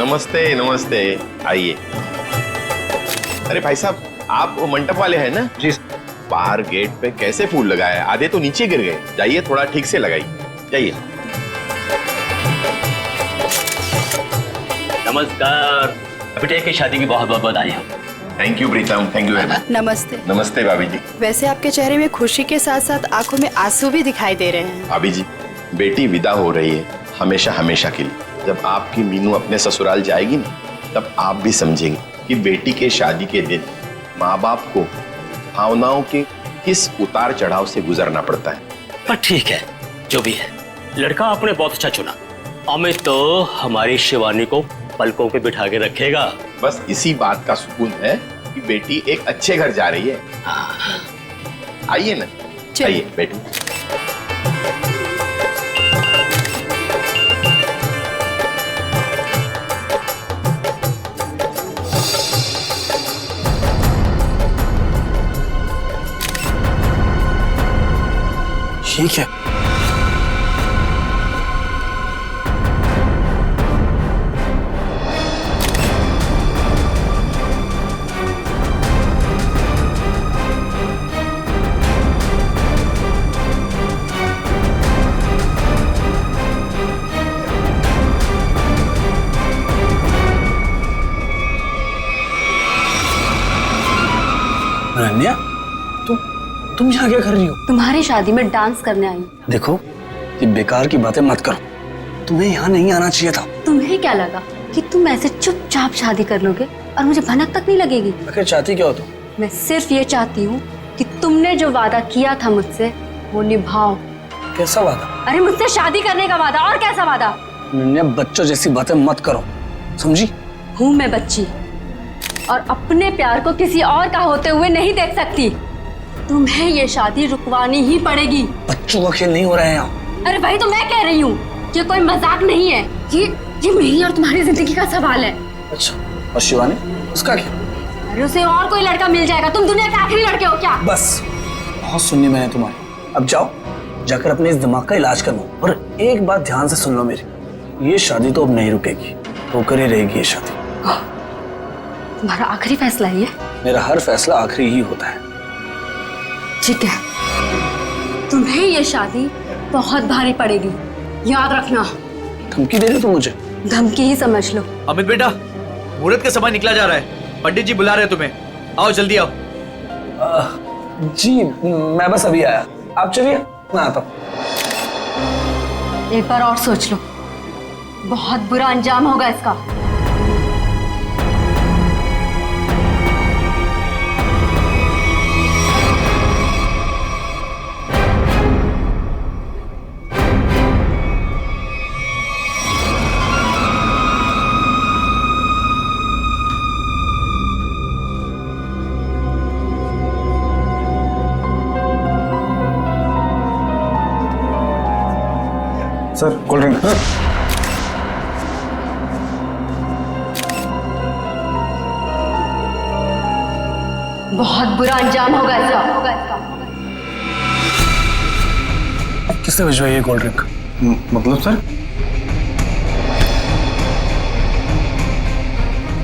नमस्ते नमस्ते, आइए। अरे भाई साहब, आप वो मंडप वाले हैं ना? जी। बाहर गेट पे कैसे फूल लगाए, आधे तो नीचे गिर गए। जाइए थोड़ा ठीक से लगाइए, जाइए। नमस्कार, बेटे की शादी की बहुत बहुत बधाई हो। Thank you Pritam, thank you very much. नमस्ते। नमस्ते भाभी जी। वैसे आपके चेहरे में खुशी के साथ साथ आंखों में आंसू भी दिखाई दे रहे हैं। भाभी जी, बेटी विदा हो रही है हमेशा हमेशा के लिए। जब आपकी मीनू अपने ससुराल जाएगी ना, तब आप भी समझेंगे कि बेटी के शादी के दिन माँ बाप को भावनाओं के किस उतार चढ़ाव से गुजरना पड़ता है। पर ठीक है, जो भी है, लड़का आपने बहुत अच्छा चुना। अमित तो हमारी शिवानी को पलकों पे बिठा के रखेगा। बस इसी बात का सुकून है कि बेटी एक अच्छे घर जा रही है। आइए ना, आइए बेटी। ठीक है। अनन्या, तुम यहाँ क्या कर रही हो? तुम्हारी शादी में डांस करने आई। देखो, ये बेकार की बातें मत करो। तुम्हें यहाँ नहीं आना चाहिए था। तुम्हें क्या लगा कि तुम ऐसे चुपचाप शादी कर लोगे और मुझे भनक तक नहीं लगेगी? आखिर चाहती क्या हो तुम? मैं सिर्फ ये चाहती हूँ कि तुमने जो वादा किया था मुझसे वो निभाओ। कैसा वादा? अरे मुझसे शादी करने का वादा। और कैसा वादा? अनन्या, बच्चों जैसी बातें मत करो, समझी? हूँ मैं बच्ची और अपने प्यार को किसी और का होते हुए नहीं देख सकती। तुम्हें ये शादी रुकवानी ही पड़ेगी। बच्चों का खेल नहीं हो रहा है यहाँ। अरे वही तो मैं कह रही हूँ, ये कोई मजाक नहीं है। ये मेरी और तुम्हारी जिंदगी का सवाल है। अच्छा, और शिवानी, उसका क्या? अरे उसे और कोई लड़का मिल जाएगा। तुम दुनिया के आखिरी लड़के हो क्या? बस, बहुत सुननी मैंने तुम्हारी। अब जाओ, जाकर अपने इस दिमाग का इलाज करवाओ। और एक बात ध्यान से सुन लो मेरी, ये शादी तो अब नहीं रुकेगी, होकर ही रहेगी ये शादी। तुम्हारा आखिरी फैसला है ये? मेरा हर फैसला आखिरी ही होता है। ठीक है, तुम्हें ये शादी बहुत भारी पड़ेगी, याद रखना। धमकी दे रहे हो तुम मुझे? धमकी ही समझ लो। अमित बेटा, मुहूर्त का समय निकला जा रहा है। पंडित जी बुला रहे हैं तुम्हें, आओ जल्दी आओ। जी, मैं बस अभी आया। आप चलिए, मैं आता हूँ। एक बार और सोच लो, बहुत बुरा अंजाम होगा इसका। Sir, cold drink. बहुत बुरा अंजाम होगा इसका। किसने भिजवाई है कोल्ड ड्रिंक? मतलब सर?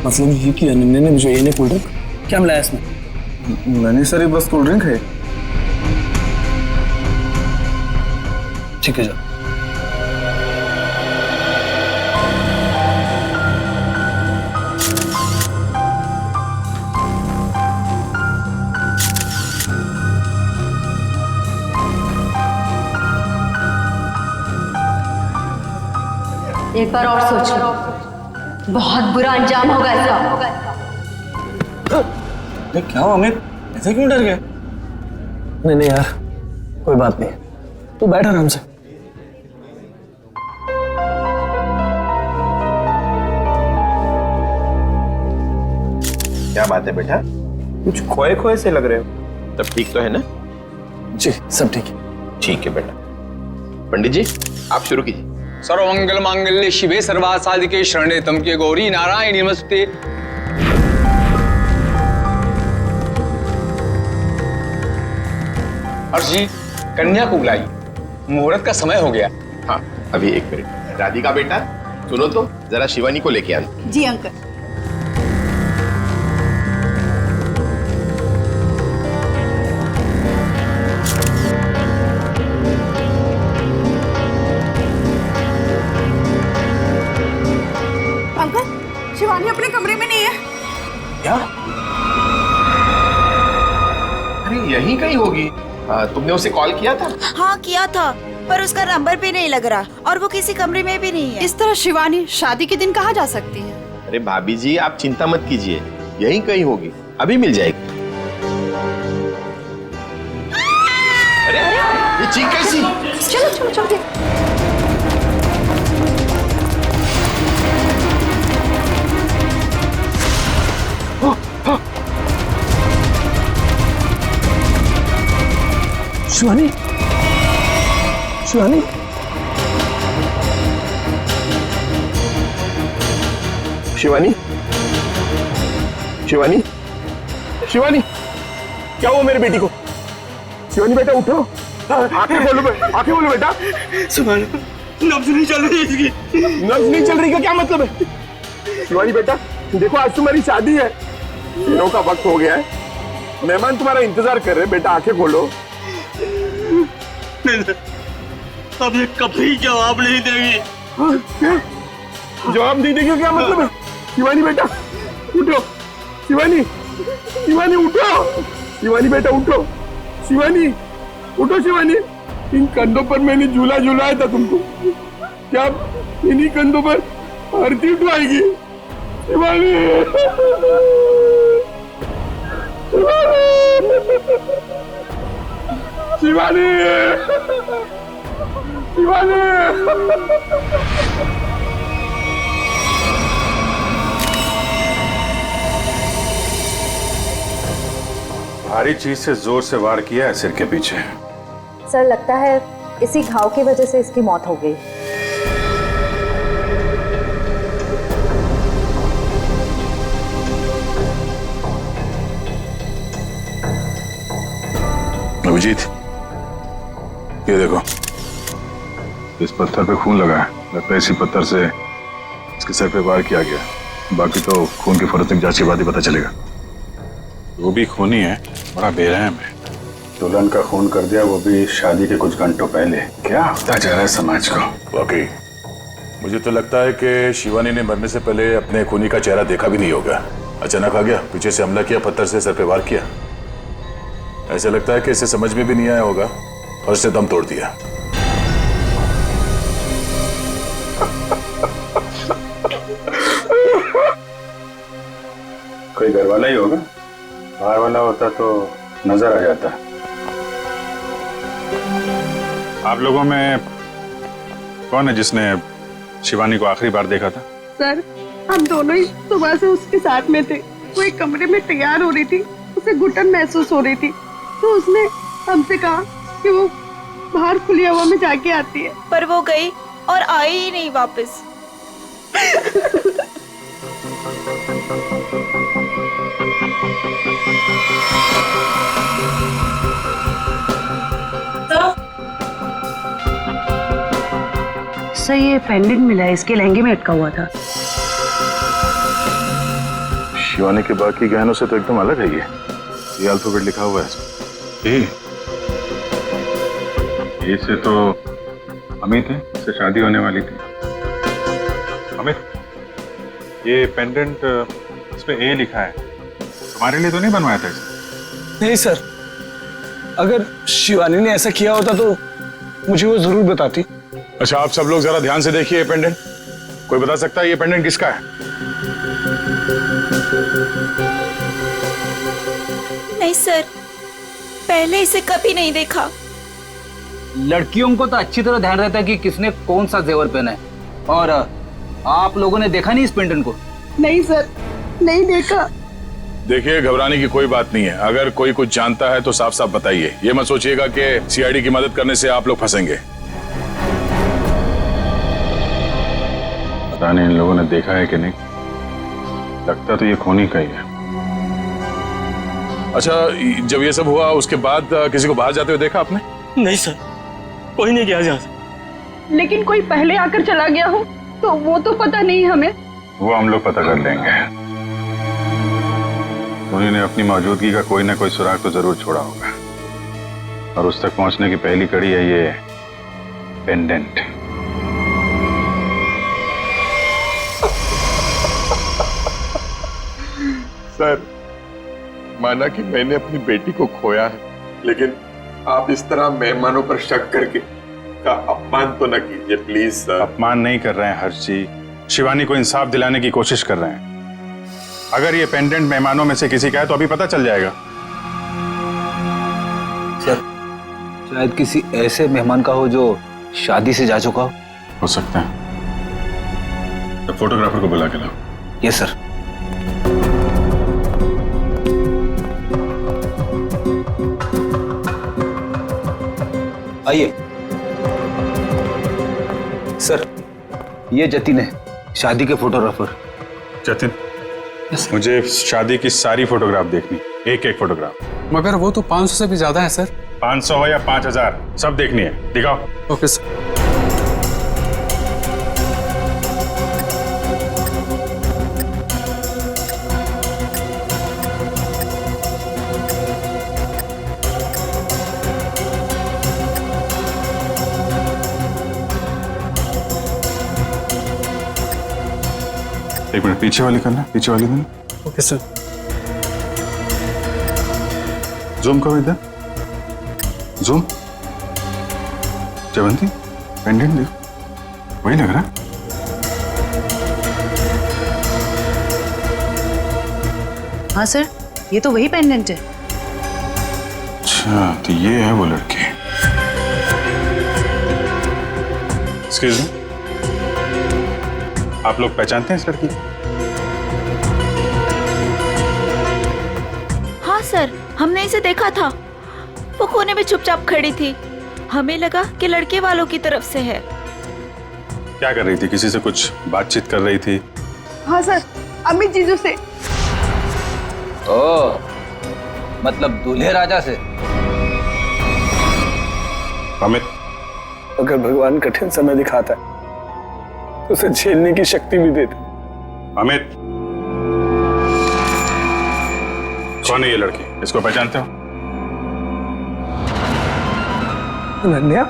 मतलब ये कि अनन्या ने भिजवाई है कोल्ड ड्रिंक? क्या मिलाया इसमें? नहीं सर, ये बस कोल्ड ड्रिंक है। ठीक है, जाओ। एक बार और सोच लो, बहुत बुरा अंजाम होगा इसका। क्या हुआ अमित, ऐसे क्यों डर गए? नहीं नहीं यार, कोई बात नहीं, तू बैठ आराम से। क्या बात है बेटा, कुछ खोए खोए से लग रहे हो। तब ठीक तो है ना? जी सब ठीक है। ठीक है बेटा। पंडित जी आप शुरू कीजिए। सर्वमंगल मांगल्ये शिवे सर्वार्थ साधिके शरण्ये त्र्यंबके गौरी नारायणी नमस्ते। हर्ष जी, कन्या को बुलाइए, मुहूर्त का समय हो गया। हाँ अभी एक मिनट। राधिका बेटा सुनो तो, जरा शिवानी को लेके आना। जी अंकल। अंकल, शिवानी अपने कमरे में नहीं है। क्या? अरे यहीं कहीं होगी। तुमने उसे कॉल किया था? हाँ किया था, पर उसका नंबर भी नहीं लग रहा और वो किसी कमरे में भी नहीं है। इस तरह शिवानी शादी के दिन कहाँ जा सकती है? अरे भाभी जी, आप चिंता मत कीजिए, यहीं कहीं होगी, अभी मिल जाएगी। अरे ये चीख कैसी? चलो चलो चलो। शिवानी, शिवानी, शिवानी, शिवानी, शिवानी, क्या हुआ मेरी बेटी को? शिवानी बेटा उठो, आंखें खोलो, आंखें खोलो बेटा। नब्ज नहीं चल रही इसकी। नब्ज नहीं चल रही का क्या मतलब है? शिवानी बेटा देखो, आज तुम्हारी शादी है, दिनों का वक्त हो गया है, मेहमान तुम्हारा इंतजार कर रहे हैं। बेटा आंखें खोलो। अब ये कभी जवाब नहीं देगी। जवाब नहीं देगी क्या मतलब है? शिवानी बेटा उठो, शिवानी, शिवानी उठो, शिवानी बेटा उठो, शिवानी उठो, शिवानी। इन कंधों पर मैंने झूला झूलाया था तुमको, क्या इन्हीं कंधों पर आरती उठवाएगी? शिवानी, शिवानी, शिवानी। भारी चीज से जोर से वार किया है सिर के पीछे। सर लगता है इसी घाव की वजह से इसकी मौत हो गई। अभिजीत, ये देखो, इस पत्थर पे खून लगा है, लगता है इसी पत्थर से इसके सर पे वार किया गया। बाकी तो खून की फोरेंसिक जांच के बाद ही पता चलेगा। वो भी खूनी है, बड़ा बेरहम है। दुल्हन का खून कर दिया, वो भी शादी के कुछ घंटों पहले। क्या होता जा रहा है समाज को? वाकई मुझे तो लगता है कि शिवानी ने मरने से पहले अपने खूनी का चेहरा देखा भी नहीं होगा। अचानक आ गया, पीछे से हमला किया, पत्थर से सर पे वार किया। ऐसा लगता है कि इसे समझ में भी नहीं आया होगा और उसने दम तोड़ दिया। कोई घर वाला ही होगा, बाहर वाला होता तो नजर आ जाता। आप लोगों में कौन है जिसने शिवानी को आखिरी बार देखा था? सर, हम दोनों ही सुबह से उसके साथ में थे। वो एक कमरे में तैयार हो रही थी, उसे घुटन महसूस हो रही थी, तो उसने हमसे कहा कि वो बाहर खुली हवा में जाके आती है, पर वो गई और आई ही नहीं वापस। सर, ये पेंडेंट मिला है, इसके लहंगे में अटका हुआ था। शिवानी के बाकी गहनों से तो एकदम अलग है ये अल्फाबेट लिखा हुआ है इसमें। ए से तो अमित है, इससे शादी होने वाली थी। अमित, ये पेंडेंट इसमें ए लिखा है, तुम्हारे लिए तो नहीं बनवाया था इसे? नहीं सर, अगर शिवानी ने ऐसा किया होता तो मुझे वो जरूर बताती। अच्छा, आप सब लोग जरा ध्यान से देखिए ये पेंडेंट। कोई बता सकता है ये पेंडेंट किसका है? नहीं सर, पहले इसे कभी नहीं देखा। लड़कियों को तो अच्छी तरह ध्यान रहता है कि किसने कौन सा जेवर पहना है, और आप लोगों ने देखा नहीं इस पेंडेंट को? नहीं सर, नहीं देखा। देखिए, घबराने की कोई बात नहीं है। अगर कोई कुछ जानता है तो साफ साफ बताइए। ये मत सोचिएगा कि सीआईडी की मदद करने से आप लोग फंसेंगे। पता नहीं इन लोगों ने देखा है कि नहीं, लगता तो ये खूनी का ही है। अच्छा, जब ये सब हुआ उसके बाद किसी को बाहर जाते हुए देखा आपने? नहीं सर, कोई नहीं गया यहाँ से। लेकिन कोई पहले आकर चला गया हो तो वो तो पता नहीं हमें। वो हम लोग पता कर लेंगे। उन्होंने अपनी मौजूदगी का कोई ना कोई सुराग तो जरूर छोड़ा होगा, और उस तक पहुंचने की पहली कड़ी है ये पेंडेंट। सर, माना कि मैंने अपनी बेटी को खोया है, लेकिन आप इस तरह मेहमानों पर शक करके का अपमान तो न कीजिए प्लीज सर। अपमान नहीं कर रहे हैं हर्ष जी, शिवानी को इंसाफ दिलाने की कोशिश कर रहे हैं। अगर ये पेंडेंट मेहमानों में से किसी का है तो अभी पता चल जाएगा। सर, शायद किसी ऐसे मेहमान का हो जो शादी से जा चुका हो सकता है। तो फोटोग्राफर को बुला के लाओ। Yes sir. आइए सर, ये जतिन है, शादी के फोटोग्राफर। जतिन, मुझे शादी की सारी फोटोग्राफ देखनी, एक एक फोटोग्राफ। मगर वो तो 500 से भी ज्यादा है सर। 500 हो या 5000, सब देखनी है। दिखाओ। Okay sir. एक मिनट, पीछे वाली करना, पीछे वाली करना। Okay sir. जूम करो इधर, जूम। जयवंती, पेंडेंट देखो, वही लग रहा है। हाँ सर, ये तो वही पेंडेंट है। अच्छा, तो ये है वो लड़की। एक्सक्यूज मी, आप लोग पहचानते हैं इस लड़की? हाँ सर, हमने इसे देखा था। वो कोने में चुपचाप खड़ी थी। हमें लगा कि लड़के वालों की तरफ से है। क्या कर रही थी? किसी से कुछ बातचीत कर रही थी? हाँ सर, अमित जीजू से। ओह, मतलब दूल्हे राजा से। अमित, अगर भगवान कठिन समय दिखाता है तो उसे झेलने की शक्ति भी देता। अमित, कौन है ये लड़की? इसको पहचानते हो? अनन्या?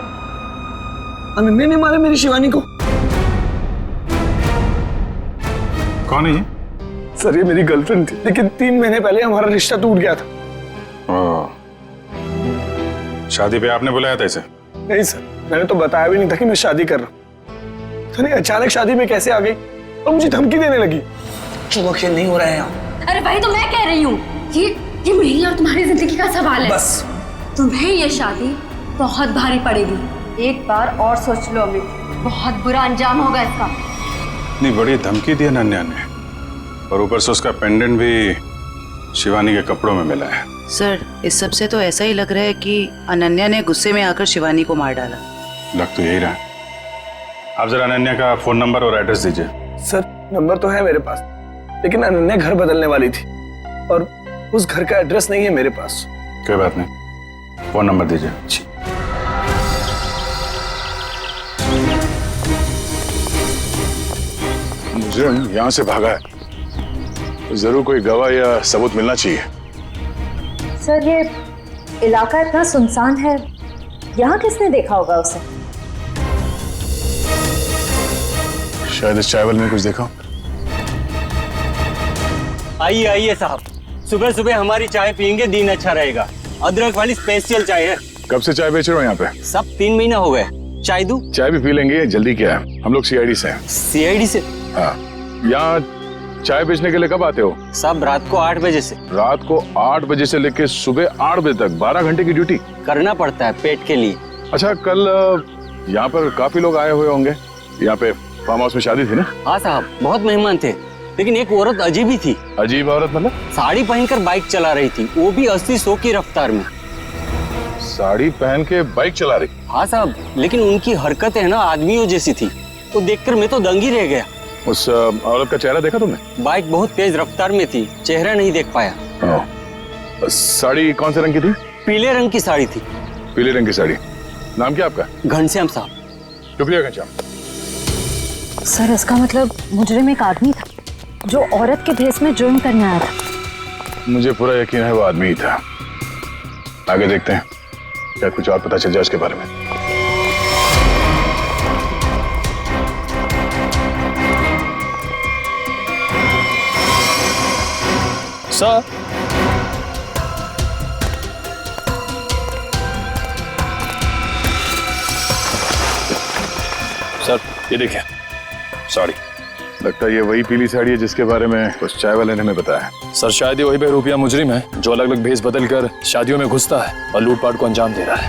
अनन्या ने मारा मेरी शिवानी को। कौन है ये? सर, ये मेरी गर्लफ्रेंड थी, लेकिन 3 महीने पहले हमारा रिश्ता टूट गया था। ओह, शादी पे आपने बुलाया था इसे? नहीं सर, मैंने तो बताया भी नहीं था कि मैं शादी कर रहा हूँ। तो अचानक शादी में कैसे आ गई और मुझे धमकी देने लगी। चलो, खेल नहीं हो रहा है यहाँ। अरे भाई, तो मैं कह रही हूँ, ये मेरी और तुम्हारी जिंदगी का सवाल है। बस, तुम्हें ये शादी बहुत भारी पड़ेगी। एक बार और सोच लो अमित, बहुत बुरा अंजाम होगा इसका। इतनी बड़ी धमकी दी अनन्या ने, और ऊपर से उसका पेंडेंट भी शिवानी के कपड़ों में मिला है। सर, इस सब से तो ऐसा ही लग रहा है कि अनन्या ने गुस्से में आकर शिवानी को मार डाला। लग तो यही रहा। आप जरा अनन्या का फोन नंबर और एड्रेस दीजिए। सर, नंबर तो है मेरे पास, लेकिन अनन्या घर बदलने वाली थी और उस घर का एड्रेस नहीं है मेरे पास। कोई बात नहीं, फोन नंबर दीजिए। मुझे यहाँ से भागा है, तो जरूर कोई गवाह या सबूत मिलना चाहिए। सर, ये इलाका इतना सुनसान है, यहाँ किसने देखा होगा उसे? शायद इस चावल में कुछ देखा। आइए आइए साहब, सुबह सुबह हमारी चाय पियेंगे, दिन अच्छा रहेगा। अदरक वाली स्पेशल चाय है। कब से चाय बेच रहे हो यहाँ पे? सब 3 महीना हो गए। चाय दूं? चाय भी पी लेंगे, जल्दी क्या है, हम लोग सीआईडी से हैं। सीआईडी से? हाँ। यहाँ चाय बेचने के लिए कब आते हो? सब रात को 8 बजे से। रात को 8 बजे से लेके सुबह 8 बजे तक 12 घंटे की ड्यूटी करना पड़ता है पेट के लिए। अच्छा, कल यहाँ पर काफी लोग आए हुए होंगे। यहाँ पे फार्म हाउस में शादी थी ना? हाँ साहब, बहुत मेहमान थे, लेकिन एक औरत अजीब ही थी। अजीब औरत मतलब? साड़ी पहनकर बाइक चला रही थी, वो भी 80-100 की रफ्तार में। साड़ी पहन के बाइक चला रही? हाँ साहब, लेकिन उनकी हरकतें ना आदमियों जैसी थी, तो देखकर मैं तो दंग ही रह गया। उस औरत का चेहरा देखा तुमने? बाइक बहुत तेज रफ्तार में थी, चेहरा नहीं देख पाया। साड़ी कौन से रंग की थी? पीले रंग की साड़ी थी। पीले रंग की साड़ी। नाम क्या आपका? घनश्याम साहब। शुक्रिया घनश्याम। सर इसका मतलब मुजरिम एक आदमी था जो औरत के भेस में जुर्म करने आया था। मुझे पूरा यकीन है वो आदमी ही था। आगे देखते हैं, क्या कुछ और पता चल जाए उसके बारे में। सर, सर ये देखिए साड़ी। लगता है ये वही पीली साड़ी है जिसके बारे में उस चाय वाले ने हमें बताया। सर शायद ये वही बहरूपिया मुजरिम है जो अलग अलग भेस बदल कर शादियों में घुसता है और लूटपाट को अंजाम दे रहा है।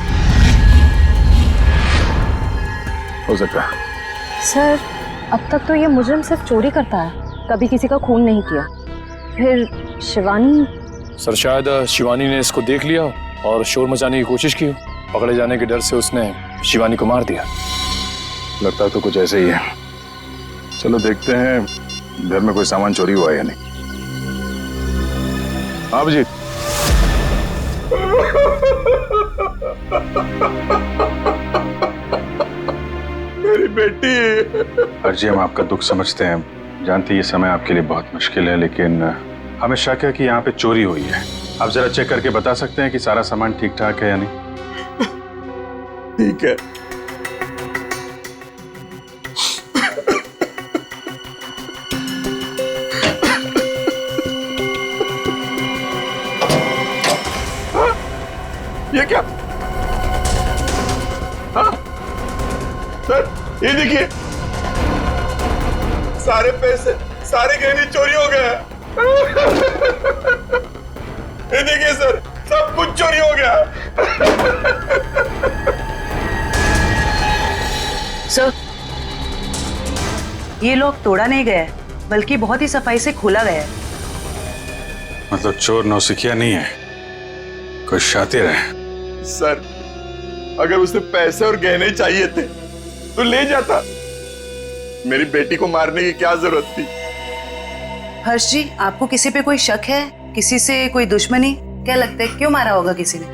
हो सकता है। सर अब तक तो ये मुजरिम सिर्फ चोरी करता है, कभी किसी का खून नहीं किया। फिर शिवानी? सर शायद शिवानी ने इसको देख लिया और शोर मचाने की कोशिश की। पकड़े जाने के डर से उसने शिवानी को मार दिया। लगता तो कुछ ऐसे ही है। चलो देखते हैं घर में कोई सामान चोरी हुआ है या नहीं। हाँ अभिजीत। मेरी बेटी। अर्जी हम आपका दुख समझते हैं, जानते ये समय आपके लिए बहुत मुश्किल है, लेकिन हमें शक है कि यहाँ पे चोरी हुई है। आप जरा चेक करके बता सकते हैं कि सारा सामान ठीक ठाक है या नहीं? ठीक है। ये क्या? हाँ? सर ये देखिए, सारे पैसे, सारे गहने चोरी हो गए। ये देखिए सर, सब कुछ चोरी हो गया। सर ये लॉक तोड़ा नहीं गया है, बल्कि बहुत ही सफाई से खोला गया है। मतलब चोर नौसिखिया नहीं है, कोई शातिर है। सर अगर उसे पैसे और गहने चाहिए थे तो ले जाता, मेरी बेटी को मारने की क्या जरूरत थी? हर्ष जी, आपको किसी पे कोई शक है? किसी से कोई दुश्मनी? क्या लगता है क्यों मारा होगा किसी ने?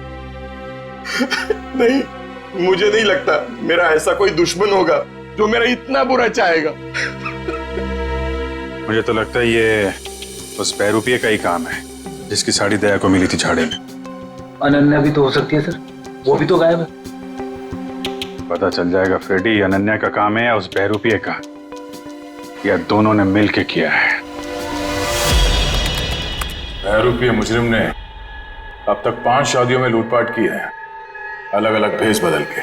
नहीं, मुझे नहीं लगता मेरा ऐसा कोई दुश्मन होगा जो मेरा इतना बुरा चाहेगा। मुझे तो लगता है ये उस बहरूपिये का ही काम है जिसकी साड़ी दया को मिली थी झाड़े में। अनन्या भी तो हो सकती है सर, वो भी तो गायब है। पता चल जाएगा फ्रेडी अनन्या का काम है या उस बहरूपिये का, या दोनों ने मिल के किया है। बहरूपिये मुजरिम ने अब तक 5 शादियों में लूटपाट की है, अलग अलग भेस बदल के।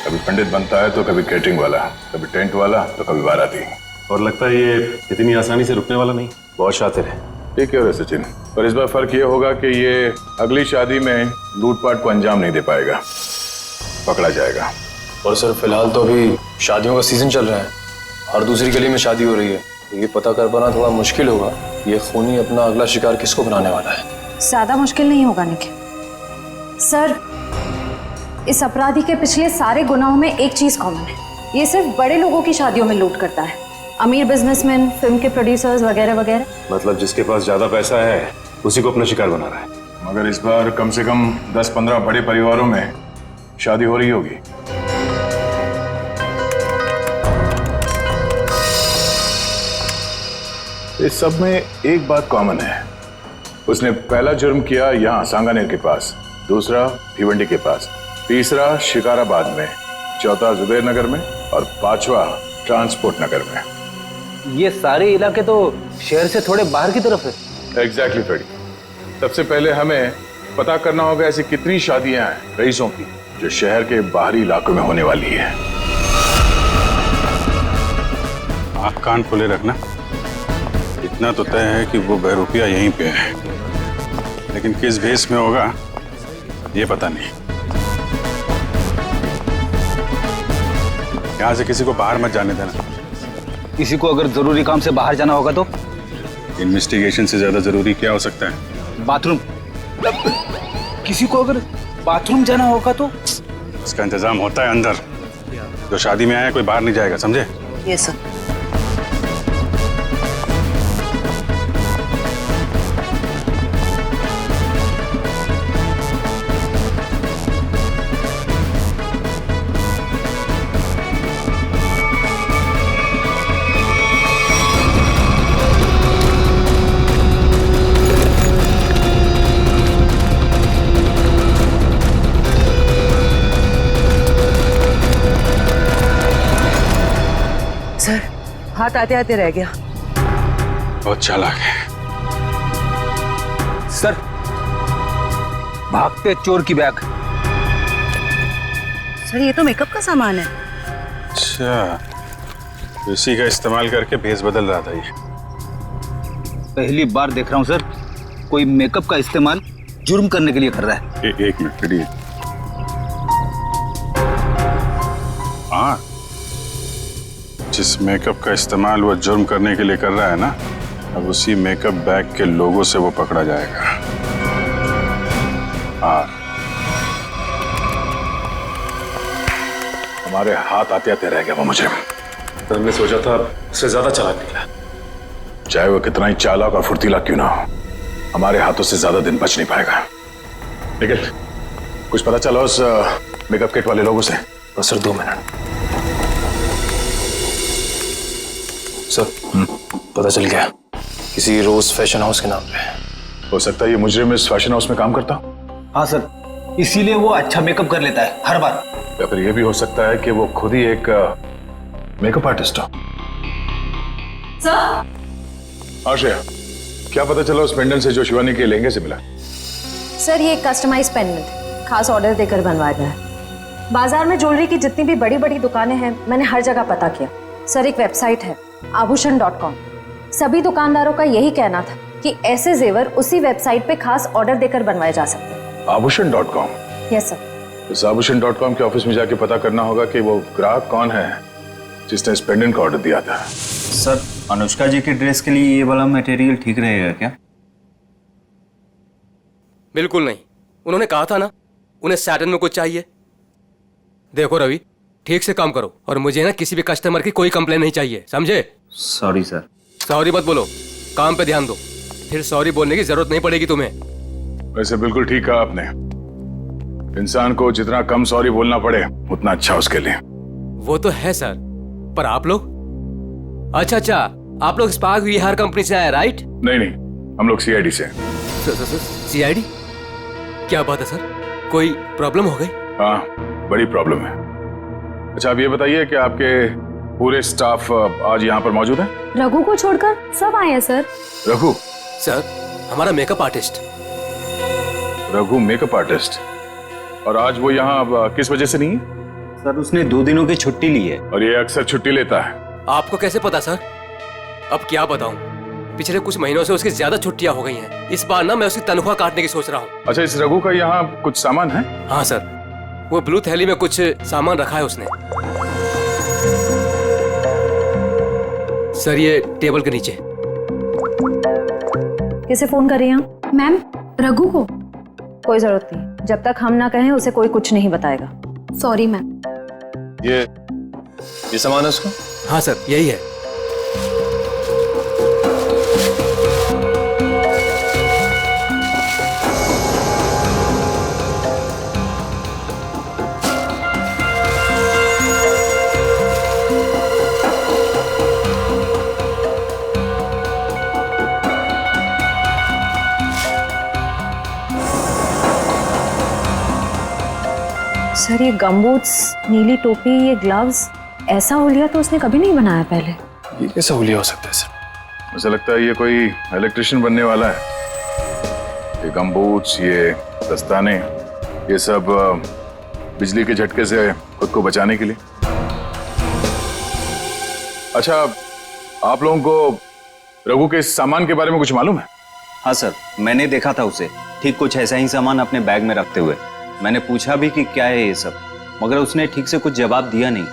कभी पंडित बनता है तो कभी कैटरिंग वाला, कभी टेंट वाला तो कभी बाराती। और लगता है ये इतनी आसानी से रुकने वाला नहीं, बहुत शातिर है। ठीक है सचिन, पर इस बार फर्क ये होगा कि ये अगली शादी में लूटपाट को अंजाम नहीं दे पाएगा, पकड़ा जाएगा। और सर फिलहाल तो अभी शादियों का सीजन चल रहा है, हर दूसरी गली में शादी हो रही है, तो ये पता कर पाना थोड़ा मुश्किल होगा ये खूनी अपना अगला शिकार किसको बनाने वाला है। ज्यादा मुश्किल नहीं होगा निखिल सर। इस अपराधी के पिछले सारे गुनाहों में एक चीज कॉमन है, ये सिर्फ बड़े लोगों की शादियों में लूट करता है। अमीर बिजनेसमैन, फिल्म के प्रोड्यूसर्स वगैरह वगैरह। मतलब जिसके पास ज्यादा पैसा है उसी को अपना शिकार बना रहा है। मगर इस बार कम से कम 10-15 बड़े परिवारों में शादी हो रही होगी। इस सब में एक बात कॉमन है, उसने पहला जुर्म किया यहाँ सांगानेर के पास, दूसरा भिवंडी के पास, तीसरा शिकाराबाद में, चौथा जुबेर नगर में और 5वां ट्रांसपोर्ट नगर में। ये सारे इलाके तो शहर से थोड़े बाहर की तरफ है। Exactly Freddy. सबसे पहले हमें पता करना होगा ऐसी कितनी शादियां हैं रईसों की जो शहर के बाहरी इलाकों में होने वाली है। आँख कान खुले रखना। इतना तो तय है कि वो बहरूपिया यहीं पे है, लेकिन किस भेस में होगा ये पता नहीं। यहाँ से किसी को बाहर मत जाने देना। किसी को अगर जरूरी काम से बाहर जाना होगा तो? इन्वेस्टिगेशन से ज्यादा जरूरी क्या हो सकता है? बाथरूम। किसी को अगर बाथरूम जाना होगा तो? इसका इंतजाम होता है अंदर। जो शादी में आया कोई बाहर नहीं जाएगा, समझे? Yes sir. हाथ आते आते रह गया। बहुत चालाक है। सर, भागते चोर की बैग। सर ये तो मेकअप का सामान है। अच्छा, इसी का इस्तेमाल करके भेस बदल रहा था ये। पहली बार देख रहा हूँ सर, कोई मेकअप का इस्तेमाल जुर्म करने के लिए कर रहा है। एक मिनट खड़िए। हाँ, जिस मेकअप का इस्तेमाल वो जुर्म करने के लिए कर रहा है ना, अब उसी मेकअप बैग के लोगों से वो पकड़ा जाएगा। हाँ, हमारे हाथ आते आते रह गया वो मुजरिम। तो हमने सोचा था उससे ज्यादा चालाक निकला। चाहे वो कितना ही चालाक और फुर्तीला क्यों ना हो, हमारे हाथों से ज्यादा दिन बच नहीं पाएगा। लेकिन कुछ पता चला उस मेकअप किट वाले लोगों से? तो सर 2 मिनट। सर पता चल गया, किसी रोज फैशन हाउस के नाम पे। हो सकता है ये मुजरिम इस फैशन हाउस में काम करता। हाँ सर, इसीलिए वो अच्छा मेकअप कर लेता है हर बार। या फिर ये भी हो सकता है कि वो खुद ही एक मेकअप आर्टिस्ट हो। सर, आश्रया, क्या पता चला उस पेंडेंट से जो शिवानी के लहंगे से मिला? सर ये एक कस्टमाइज पेंडेंट खास ऑर्डर देकर बनवाया गया है। बाजार में ज्वेलरी की जितनी भी बड़ी बड़ी दुकानें हैं, मैंने हर जगह पता किया। सर एक वेबसाइट है आभूषण.com, सभी दुकानदारों का यही कहना था कि ऐसे जेवर उसी वेबसाइट पे खास ऑर्डर देकर बनवाए जा सकते हैं। आभूषण.com? Yes sir. इस आभूषण.com के ऑफिस में जाके पता करना होगा कि वो ग्राहक कौन है जिसने इस पेंडेंट का ऑर्डर दिया था। सर, अनुष्का जी की ड्रेस के लिए ये वाला मटेरियल ठीक रहेगा क्या? बिल्कुल नहीं, उन्होंने कहा था ना उन्हें सैटन में कुछ चाहिए। देखो रवि, ठीक से काम करो और मुझे ना किसी भी कस्टमर की कोई कंप्लेन नहीं चाहिए, समझे? Sorry sir. सॉरी मत बोलो, काम पे ध्यान दो, फिर सॉरी बोलने की जरूरत नहीं पड़ेगी तुम्हें। वैसे बिल्कुल ठीक कहा आपने, इंसान को जितना कम सॉरी बोलना पड़े उतना अच्छा उसके लिए। वो तो है सर, पर आप लोग? अच्छा, आप लोग स्पार्क विहार कंपनी से आए, राइट? नहीं, हम लोग CID से। CID? क्या बात है सर, कोई प्रॉब्लम हो गई? हाँ, बड़ी प्रॉब्लम है। अच्छा, आप ये बताइए कि आपके पूरे स्टाफ आज यहाँ पर मौजूद है? रघु को छोड़कर सब आए हैं सर। रघु? सर, हमारा makeup artist. Raghu makeup artist? और आज वो यहाँ किस वजह से नहीं है? सर उसने 2 दिनों की छुट्टी ली है। और ये अक्सर छुट्टी लेता है। आपको कैसे पता सर? अब क्या बताऊं, पिछले कुछ महीनों से उसकी ज्यादा छुट्टियां हो गई हैं। इस बार ना मैं उसकी तनख्वाह काटने की सोच रहा हूँ। अच्छा, इस रघु का यहाँ कुछ सामान है? हाँ सर, वो ब्लू थैली में कुछ सामान रखा है उसने। सर ये टेबल के नीचे। किसे फोन कर रही हैं? मैम, रघु को। कोई जरूरत नहीं, जब तक हम ना कहें उसे कोई कुछ नहीं बताएगा। Sorry ma'am. ये सामान है उसका? हाँ सर, यही है। सर ये गमबूट्स, नीली टोपी, ये ग्लव्स, ऐसा हुलिया तो उसने कभी नहीं बनाया पहले। ये कैसा हुलिया हो सकता है सर? मुझे लगता है ये कोई इलेक्ट्रिशियन बनने वाला है। ये गमबूट्स, ये दस्ताने, ये सब बिजली के झटके से खुद को बचाने के लिए। अच्छा, आप लोगों को रघु के इस सामान के बारे में कुछ मालूम है? हाँ सर, मैंने देखा था उसे ठीक कुछ ऐसा ही सामान अपने बैग में रखते हुए। मैंने पूछा भी कि क्या है ये सब, मगर उसने ठीक से कुछ जवाब दिया नहीं।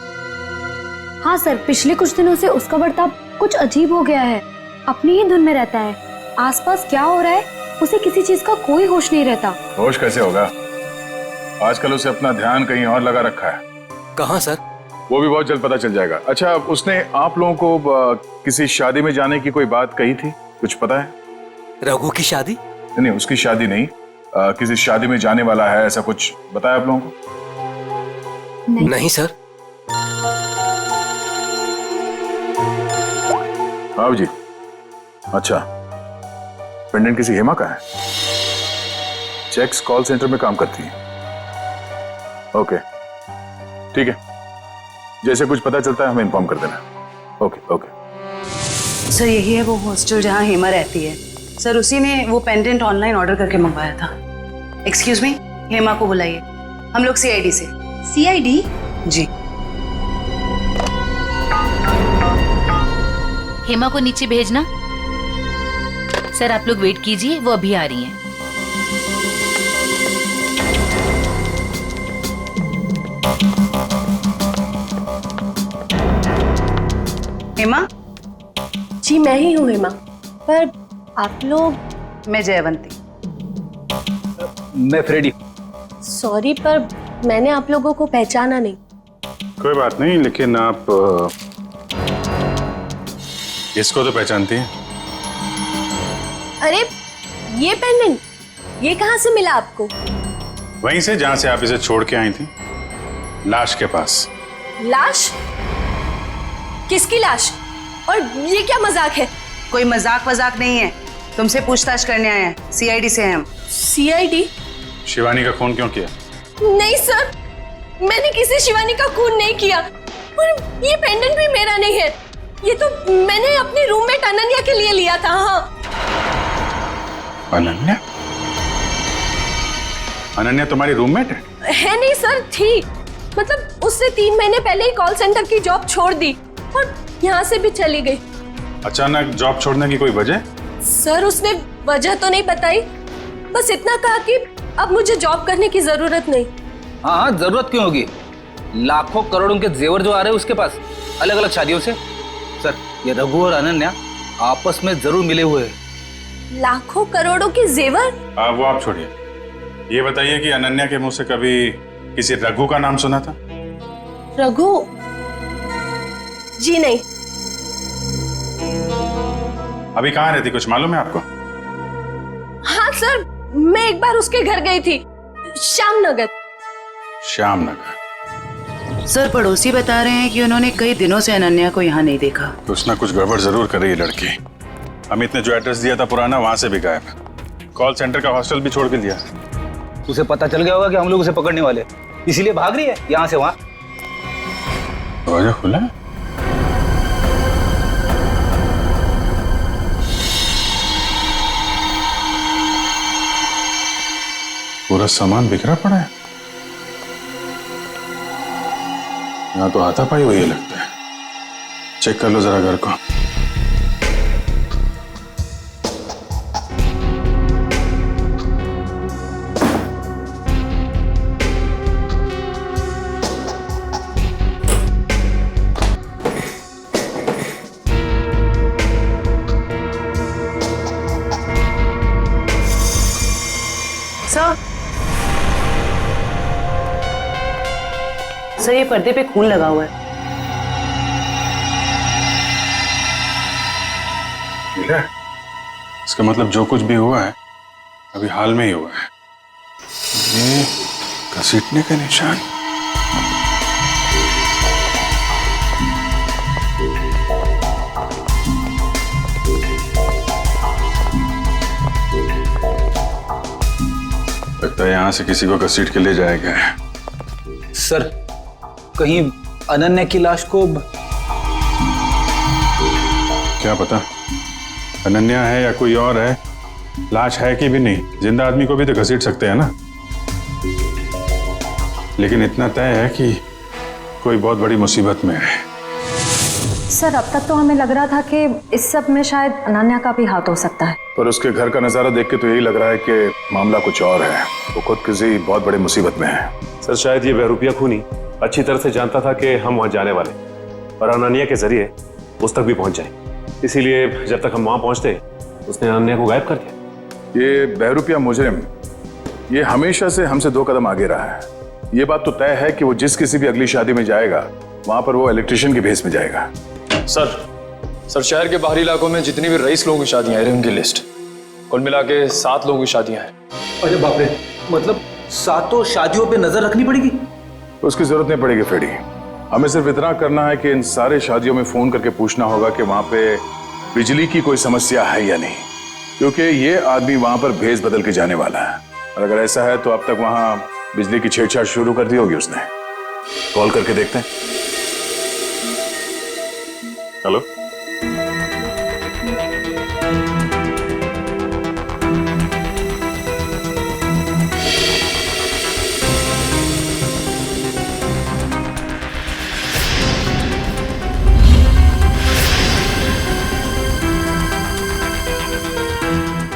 हाँ सर, पिछले कुछ दिनों से उसका बर्ताव कुछ अजीब हो गया है। अपनी ही धुन में रहता है, आसपास क्या हो रहा है उसे किसी चीज का कोई होश नहीं रहता। होश कैसे होगा? आजकल उसे अपना ध्यान कहीं और लगा रखा है। कहाँ सर? वो भी बहुत जल्द पता चल जाएगा। अच्छा, उसने आप लोगों को किसी शादी में जाने की कोई बात कही थी, कुछ पता है? रघु की शादी? नहीं, उसकी शादी नहीं, किसी शादी में जाने वाला है, ऐसा कुछ बताया आप लोगों को? नहीं सर। हाँ जी। अच्छा, पेंडेंट किसी हेमा का है? चेक्स कॉल सेंटर में काम करती है। ओके, ठीक है, जैसे कुछ पता चलता है हमें इन्फॉर्म कर देना। Okay okay. सर यही है वो हॉस्टल जहाँ हेमा रहती है। सर उसी ने वो पेंडेंट ऑनलाइन ऑर्डर करके मंगवाया था। एक्सक्यूज मी, हेमा को बुलाइए। हम लोग सीआईडी से। सीआईडी? जी। हेमा को नीचे भेजना। सर आप लोग वेट कीजिए, वो अभी आ रही हैं। हेमा? जी मैं ही हूँ हेमा, पर आप लोग? मैं जयवंती। मैं फ्रेडी। सॉरी पर मैंने आप लोगों को पहचाना नहीं। कोई बात नहीं, लेकिन आप इसको तो पहचानती हैं? अरे ये पेंडेंट ये कहाँ से मिला आपको? वहीं से जहां से आप इसे छोड़ के आई थी, लाश के पास। लाश? किसकी लाश? और ये क्या मजाक है? कोई मजाक वजाक नहीं है, तुमसे पूछताछ करने आए हैं। सीआईडी से हैं हम। सीआईडी? शिवानी का खून क्यों किया? नहीं सर, मैंने किसी शिवानी का खून नहीं किया, और ये पेंडेंट भी मेरा नहीं है। ये तो मैंने अपनी रूममेट अनन्या के लिए लिया था। हाँ। अनन्या? अनन्या तुम्हारी रूममेट है? है नहीं सर, थी। मतलब उसने 3 महीने पहले ही कॉल सेंटर की जॉब छोड़ दी और यहाँ से भी चली गई। अचानक जॉब छोड़ने की कोई वजह? सर उसने वजह तो नहीं बताई, बस इतना कहा कि अब मुझे जॉब करने की जरूरत नहीं। हाँ हाँ, जरूरत क्यों होगी? लाखों करोड़ों के जेवर जो आ रहे हैं उसके पास, अलग अलग शादियों से। सर ये रघु और अनन्या आपस में जरूर मिले हुए हैं। लाखों करोड़ों के जेवर? वो आप छोड़िए, ये बताइए कि अनन्या के मुंह से कभी किसी रघु का नाम सुना था? रघु? जी नहीं। अभी कहाँ रहती, कुछ मालूम है आपको? हाँ सर, मैं एक बार उसके घर गई थी, श्यामनगर। श्यामनगर? सर पड़ोसी बता रहे हैं कि उन्होंने कई दिनों से अनन्या को यहाँ नहीं देखा। कुछ ना कुछ गड़बड़ जरूर कर रही है लड़की। अमित ने जो एड्रेस दिया था पुराना, वहां से भी गायब। कॉल सेंटर का हॉस्टल भी छोड़ के दिया। उसे पता चल गया होगा कि हम लोग उसे पकड़ने वाले, इसीलिए भाग रही है यहाँ से वहाँ। दरवाजा खुला है? पूरा सामान बिखरा पड़ा है। यहाँ तो हाथापाई हुई है लगता है। चेक कर लो जरा घर को। सर ये पर्दे पे खून लगा हुआ है। ठीक है, इसका मतलब जो कुछ भी हुआ है अभी हाल में ही हुआ है। ये घसीटने का निशान। लगता है यहां से किसी को घसीट के ले जाया गया है। सर कहीं अनन्या की लाश को क्या पता अनन्या है या कोई और है। लाश है कि भी नहीं, जिंदा आदमी को भी तो घसीट सकते हैं ना। लेकिन इतना तय है कि कोई बहुत बड़ी मुसीबत में है। सर अब तक तो हमें लग रहा था कि इस सब में शायद अनन्या का भी हाथ हो सकता है, पर उसके घर का नजारा देख के तो यही लग रहा है कि मामला कुछ और है। वो खुद किसी बहुत बड़ी मुसीबत में है। सर शायद ये बहरूपिया खूनी अच्छी तरह से जानता था कि हम वहां जाने वाले और अनन्या के जरिए उस तक भी पहुंच जाए, इसीलिए जब तक हम वहां पहुंचते उसने अनन्या को गायब कर दिया। ये बहरूपिया मुजरिम ये हमेशा से हमसे 2 कदम आगे रहा है। ये बात तो तय है कि वो जिस किसी भी अगली शादी में जाएगा वहां पर वो इलेक्ट्रिशियन के भेस में जाएगा। सर शहर के बाहरी इलाकों में जितनी भी रईस लोगों की शादियां हैं उनकी लिस्ट कुल मिला के 7 लोगों की शादियां हैं। अरे बाप रे, मतलब 7 शादियों पे नजर रखनी पड़ेगी? उसकी जरूरत नहीं पड़ेगी फ्रेडी। हमें सिर्फ इतना करना है कि इन सारे शादियों में फोन करके पूछना होगा कि वहां पे बिजली की कोई समस्या है या नहीं, क्योंकि ये आदमी वहां पर भेस बदल के जाने वाला है। और अगर ऐसा है तो अब तक वहां बिजली की छेड़छाड़ शुरू कर दी होगी उसने। कॉल करके देखते हैं। हेलो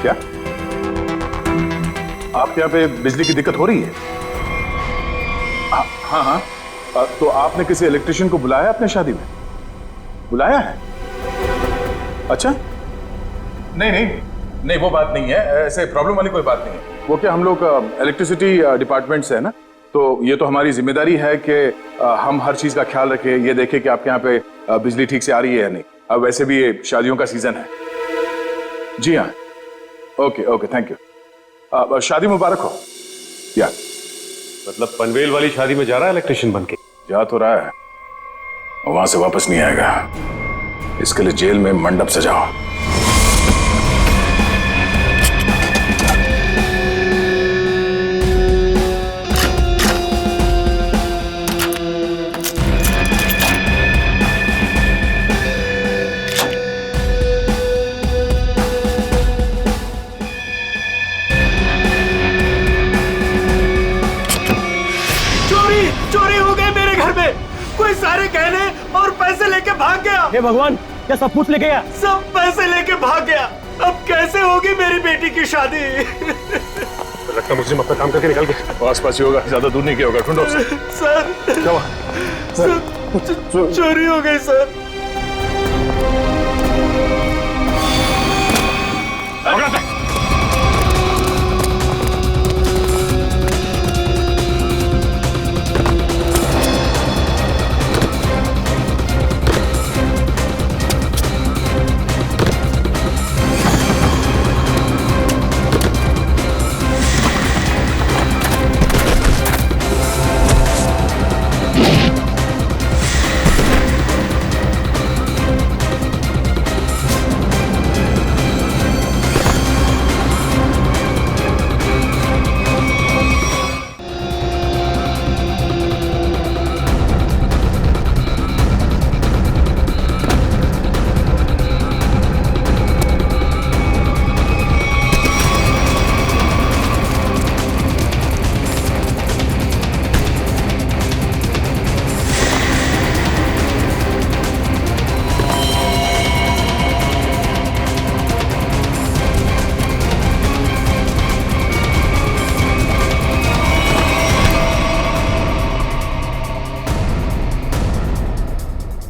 क्या आपके यहाँ पे बिजली की दिक्कत हो रही है? हाँ हाँ। तो आपने किसी इलेक्ट्रिशियन को बुलाया अपने शादी में? बुलाया है? अच्छा, नहीं नहीं नहीं, वो बात नहीं है, ऐसे प्रॉब्लम वाली कोई बात नहीं है। वो क्या, हम लोग इलेक्ट्रिसिटी डिपार्टमेंट से है ना, तो ये तो हमारी जिम्मेदारी है कि हम हर चीज का ख्याल रखें, ये देखें कि आपके यहाँ पे बिजली ठीक से आ रही है या नहीं। अब वैसे भी ये शादियों का सीजन है। जी हाँ, ओके ओके, थैंक यू। शादी मुबारक हो। या मतलब पनवेल वाली शादी में जा रहा है इलेक्ट्रिशियन बन के? जा तो रहा है, वहां से वापस नहीं आएगा। इसके लिए जेल में मंडप सजाओ। चोरी हो गई मेरे घर में। कोई सारे गहने और पैसे लेके भाग गया। हे भगवान, क्या सब कुछ लेके गया? सब पैसे लेके भाग गया। अब कैसे होगी मेरी बेटी की शादी? लगता मुझे अपना काम करके निकल गया। आस पास ही होगा, ज्यादा दूर नहीं गया होगा। ढूंढो उसे। सर, क्या हुआ? चोरी हो गई सर।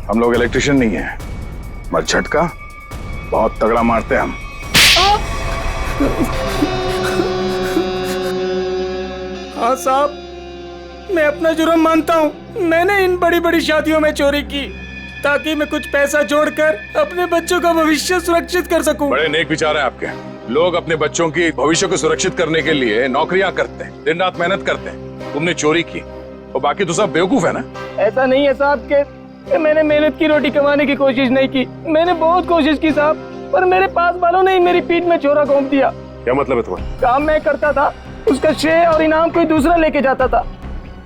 हम लोग इलेक्ट्रिशियन नहीं है, मगर झटका बहुत तगड़ा मारते हैं हम। हाँ साहब, मैं अपना जुर्म मानता हूँ। मैंने इन बड़ी बड़ी शादियों में चोरी की ताकि मैं कुछ पैसा जोड़कर अपने बच्चों का भविष्य सुरक्षित कर सकूं। बड़े नेक विचार है आपके। लोग अपने बच्चों की भविष्य को सुरक्षित करने के लिए नौकरियां करते हैं, दिन रात मेहनत करते हैं। तुमने चोरी की और बाकी तो सब बेवकूफ है ना। ऐसा नहीं है साहब कि मैंने मेहनत की रोटी कमाने की कोशिश नहीं की। मैंने बहुत कोशिश की साहब, पर मेरे पास वालों ने मेरी पीठ में छोरा घोंप दिया। क्या मतलब है तुम्हारा? काम मैं करता था, उसका श्रेय और इनाम कोई दूसरा लेके जाता था।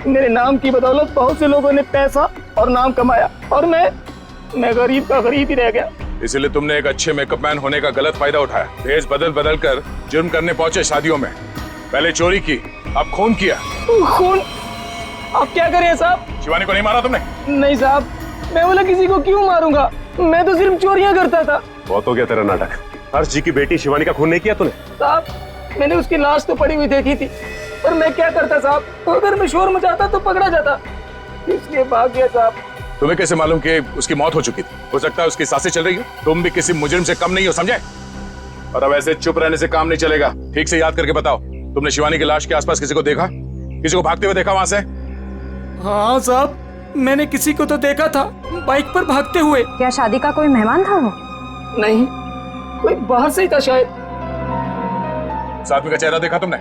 मेरे नाम की बदौलत बहुत से लोगों ने पैसा और नाम कमाया और मैं गरीब का गरीब ही रह गया। इसलिए तुमने एक अच्छे मेकअप मैन होने का गलत फायदा उठाया। भेष बदल बदल कर जुर्म करने पहुंचे शादियों में। पहले चोरी की, अब खून किया। खून? आप क्या करें साहब? शिवानी को नहीं मारा तुमने? नहीं साहब, मैं बोला किसी को क्यों मारूंगा, मैं तो सिर्फ चोरियां करता था। बहुत हो गया तेरा नाटक। हर्ष जी की बेटी शिवानी का खून नहीं किया तूने? साहब, मैंने उसकी लाश तो पड़ी हुई देखी थी, पर मैं क्या करता साहब, अगर मैं शोर मचाता तो पकड़ा जाता, इसलिए भाग गया साहब। तुम्हें कैसे मालूम कि उसकी मौत हो चुकी थी? हो सकता है उसकी सांसें चल रही हो। तुम भी किसी मुजरिम से कम नहीं हो, समझे? और अब ऐसे चुप रहने से काम नहीं चलेगा। ठीक से याद करके बताओ, तुमने शिवानी की लाश के आसपास किसी को देखा? किसी को भागते हुए देखा वहां से? हाँ साहब, मैंने किसी को तो देखा था, बाइक पर भागते हुए। क्या शादी का कोई मेहमान था वो? नहीं, कोई बाहर से ही था शायद। साथ में का चेहरा देखा तुमने?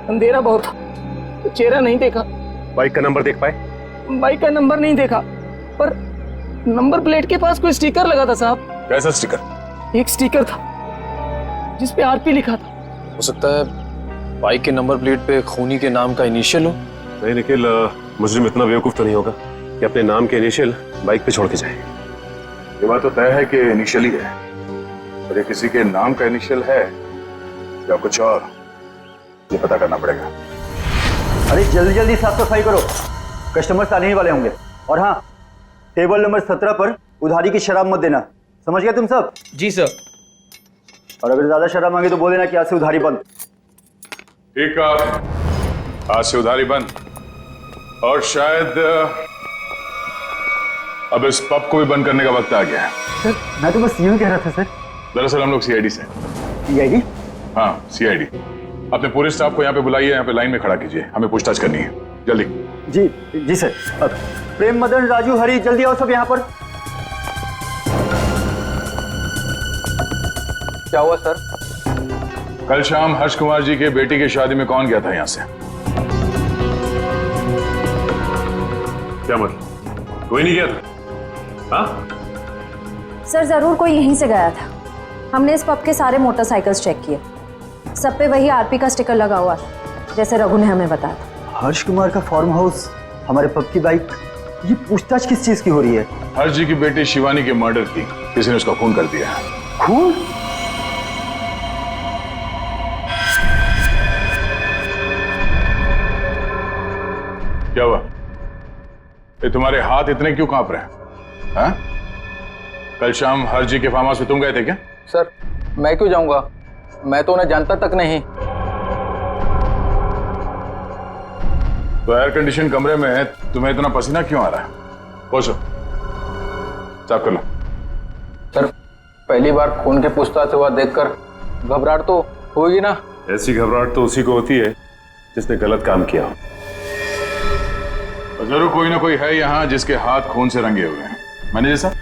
अंधेरा बहुत था, तो चेहरा नहीं देखा। बाइक का नंबर देख पाए? बाइक का नंबर नहीं देखा, पर नंबर प्लेट के पास कोई स्टिकर लगा था साहब। कैसा स्टिकर? एक स्टिकर था जिसपे आरपी लिखा था। हो सकता है बाइक के नंबर प्लेट पे खूनी के नाम का इनिशियल हो। नहीं निखिल, मुजरिम इतना बेवकूफ तो नहीं होगा कि अपने नाम के इनिशियल बाइक पे छोड़ के जाए। ये बात तो तय है कि इनिशियल ही है, और ये किसी के नाम का इनिशियल है या कुछ और, ये पता करना पड़ेगा। अरे जल्दी जल्दी साफ सफाई करो, कस्टमर्स आने ही वाले होंगे। और हाँ, टेबल नंबर 17 पर उधारी की शराब मत देना, समझ गए तुम सब? जी सर। और अगर ज्यादा शराब मांगे तो बोल देना कि आज से उधारी बंद। ठीक है, आज से उधारी बंद। और शायद अब इस पब को भी बंद करने का वक्त आ गया है। सर मैं तो बस यूं कह रहा था सर। दरअसल हम लोग सीआईडी से। सीआईडी? हाँ सीआईडी। अपने पूरे स्टाफ को यहाँ पे बुलाइए, यहाँ पे लाइन में खड़ा कीजिए, हमें पूछताछ करनी है, जल्दी। जी जी सर। प्रेम, मदन, राजू, हरी, जल्दी आओ सब यहाँ पर। क्या हुआ सर? कल शाम हर्ष कुमार जी के बेटी की शादी में कौन गया था यहाँ से? क्या मतलब? कोई नहीं गया था? हाँ? सर जरूर कोई यहीं से गया था। हमने इस पब के सारे मोटरसाइकिल्स चेक किए, सब पे वही आरपी का स्टिकर लगा हुआ था, जैसे रघु ने हमें बताया था। हर्ष कुमार का फार्म हाउस, हमारे पब की बाइक, ये पूछताछ किस चीज की हो रही है? हर्ष जी की बेटी शिवानी के मर्डर की किसी ने उसका खून कर दिया है। खून? क्या हुआ? ये तुम्हारे हाथ इतने क्यों कांप रहे हैं? हाँ? कल शाम हर्ष जी के फार्म हाउस में तुम गए थे क्या? सर मैं क्यों जाऊंगा, मैं तो उन्हें जानता तक नहीं। तो एयर कंडीशन कमरे में तुम्हें इतना पसीना क्यों आ रहा है? पहुंचो, साफ कर लो। सर पहली बार खून के पूछताछ हुआ देखकर घबराहट तो होगी ना। ऐसी घबराहट तो उसी को होती है जिसने गलत काम किया हो। जरूर कोई ना कोई है यहाँ जिसके हाथ खून से रंगे हुए हैं। मैनेजर साहब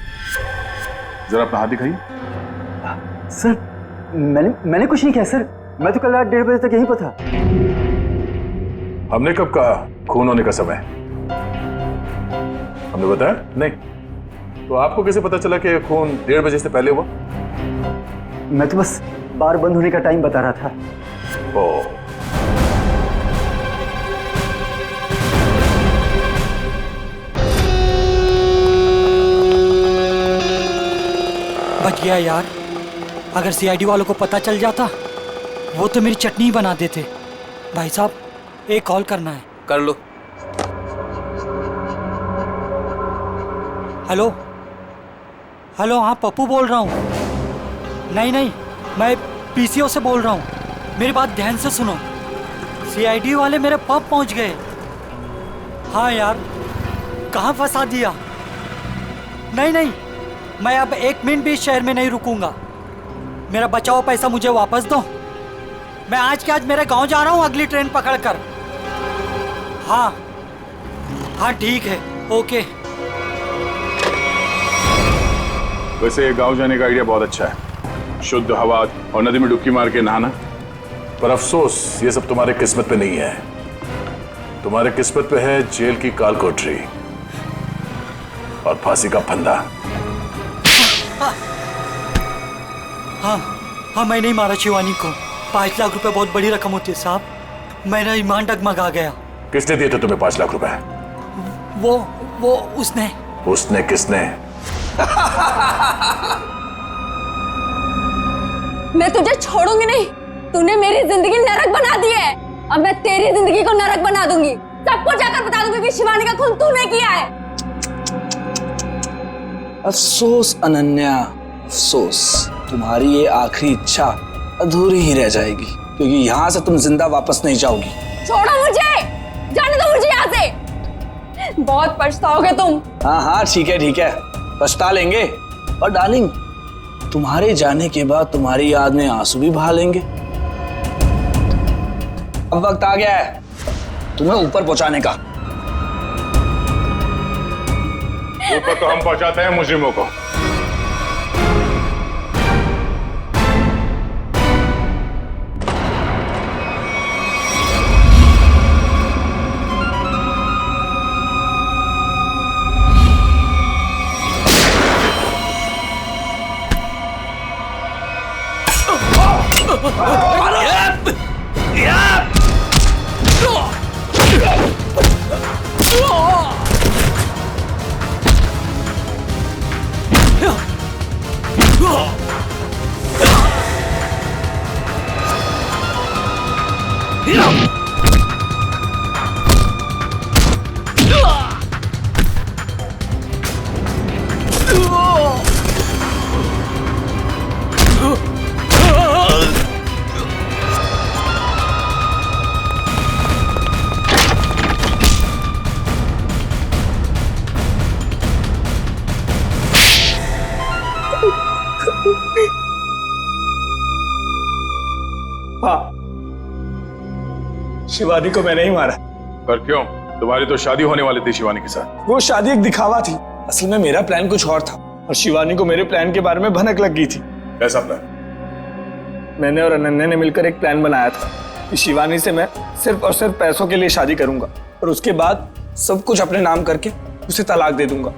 जरा अपना हाथ दिखाइए। सर मैंने कुछ नहीं किया सर, मैं तो कल रात 1:30 बजे तक यहीं पर था। हमने कब कहा खून होने का समय? हमने बताया नहीं। तो आपको कैसे पता चला कि खून 1:30 बजे से पहले हुआ? मैं तो बस बार बंद होने का टाइम बता रहा था। ओ, बच गया यार। अगर सीआईडी वालों को पता चल जाता वो तो मेरी चटनी ही बना देते। भाई साहब एक कॉल करना है। कर लो। हेलो हेलो, हाँ पप्पू बोल रहा हूँ। नहीं मैं पीसीओ से बोल रहा हूँ। मेरी बात ध्यान से सुनो, सीआईडी वाले मेरे पब पहुँच गए। हाँ यार कहाँ फंसा दिया। नहीं मैं अब 1 मिनट भी इस शहर में नहीं रुकूंगा। मेरा बचा हुआ पैसा मुझे वापस दो। मैं आज के आज मेरे गांव जा रहा हूँ अगली ट्रेन पकड़कर। हाँ ठीक है, ओके। वैसे गांव जाने का आइडिया बहुत अच्छा है, शुद्ध हवा और नदी में डुबकी मार के नहाना। पर अफसोस ये सब तुम्हारे किस्मत पे नहीं है। तुम्हारे किस्मत पे है जेल की काल कोठरी और फांसी का फंदा। हाँ मैं नहीं मारा शिवानी को। 5 लाख रुपए बहुत बड़ी रकम होती है साहब, मेरा ईमान डगमगा गया। किसने दिए थे तुम्हें 5 लाख रुपए? वो उसने किसने? मैं तुझे छोड़ूंगी नहीं। तूने मेरी जिंदगी नरक बना दी है, अब मैं तेरी जिंदगी को नरक बना दूंगी। सबको जाकर बता दूंगी कि शिवानी का खून तूने किया है। अफसोस अनन्या, अफसोस। तुम्हारी ये आखिरी इच्छा अधूरी ही रह जाएगी, क्योंकि यहाँ से तुम जिंदा वापस नहीं जाओगी। छोड़ो मुझे, जाने दो मुझे यहाँ से। बहुत पछताओगे तुम। हाँ ठीक है, पछता लेंगे। और डार्लिंग, तुम्हारे जाने के बाद तुम्हारी याद में आंसू भी बहा लेंगे। अब वक्त आ गया है तुम्हें ऊपर पहुंचाने का। ऊपर तो हम पहुंचाते हैं मुजरिमों को। हाँ, शिवानी को मैंने ही मारा। पर क्यों? तुम्हारी तो शादी होने वाली थी शिवानी के साथ। वो शादी एक दिखावा थी, असल में मेरा प्लान कुछ और था और शिवानी को मेरे प्लान के बारे में भनक लग गई थी। कैसा प्लान? मैंने और अनन्या ने मिलकर एक प्लान बनाया था कि शिवानी से मैं सिर्फ और सिर्फ पैसों के लिए शादी करूंगा और उसके बाद सब कुछ अपने नाम करके उसे तलाक दे दूंगा।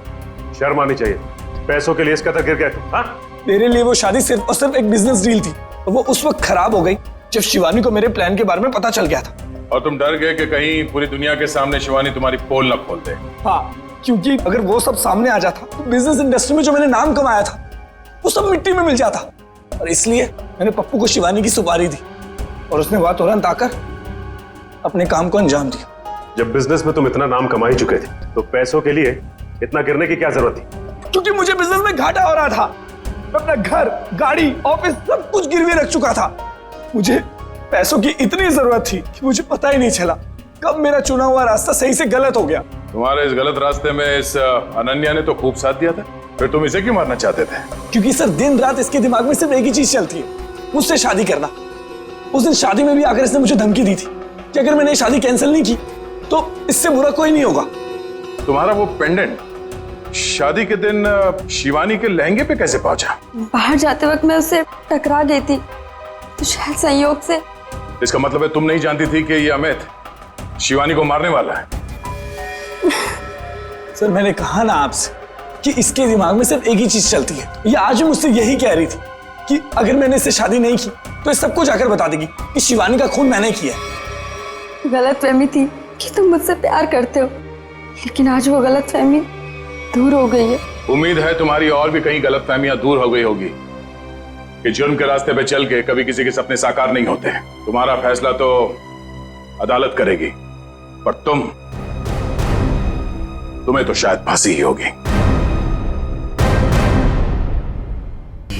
शर्म आनी चाहिए, पैसों के लिए इसका तक गिर गया तू। हाँ? मेरे लिए वो शादी सिर्फ और सिर्फ एक बिजनेस डील थी और वो उस वक्त खराब हो गई जब शिवानी को मेरे प्लान के बारे में पता चल गया था। और तुम डर गए कि कहीं पूरी दुनिया के सामने शिवानी तुम्हारी पोल न खोल दे। हाँ, क्योंकि अगर वो सब सामने आ जाता तो बिजनेस इंडस्ट्री में जो मैंने नाम कमाया था वो सब मिट्टी में मिल जाता। और इसलिए मैंने पप्पू को शिवानी की सुपारी दी और उसने वहां तुरंत आकर अपने काम को अंजाम दिया। जब बिजनेस में तुम इतना नाम कमा ही चुके थे तो पैसों के लिए इतना गिरने की क्या जरूरत थी? क्योंकि मुझे बिजनेस में घाटा हो रहा था। मैं अपना घर, गाड़ी, ऑफिस सब कुछ गिरवी रख चुका था। मुझे पैसों की इतनी जरूरत थी कि मुझे पता ही नहीं चला कब मेरा चुना हुआ रास्ता सही से गलत हो गया। तुम्हारे इस गलत रास्ते में इस अनन्या ने तो खूब साथ दिया था, फिर तुम इसे क्यों मारना चाहते थे? क्योंकि सर दिन रात इसके दिमाग में सिर्फ एक ही चीज चलती है, मुझसे शादी करना। उस दिन शादी में भी आकर इसने मुझे धमकी दी थी कि अगर मैंने शादी कैंसिल नहीं की तो इससे बुरा कोई नहीं होगा। तुम्हारा वो पेंडेंट शादी के दिन शिवानी के लहंगे पे कैसे पहुंचा? बाहर जाते वक्त मैं उससे टकरा गई थी तो शायद संयोग से। इसका मतलब है तुम नहीं जानती थी कि ये अमित शिवानी को मारने वाला है? सर मैंने कहा ना आपसे कि इसके दिमाग में सिर्फ एक ही चीज चलती है। ये आज भी मुझसे यही कह रही थी कि अगर मैंने इससे शादी नहीं की तो ये सबको जाकर बता देगी कि शिवानी का खून मैंने किया है। गलतफहमी थी कि तुम मुझसे प्यार करते हो, लेकिन आज वो गलतफहमी दूर हो गई है। उम्मीद है तुम्हारी और भी कई गलतफहमियां दूर हो गई होगी कि जुर्म के रास्ते पे चल के कभी किसी के सपने साकार नहीं होते। तुम्हारा फैसला तो अदालत करेगी, पर तुम्हें तो शायद फांसी ही होगी।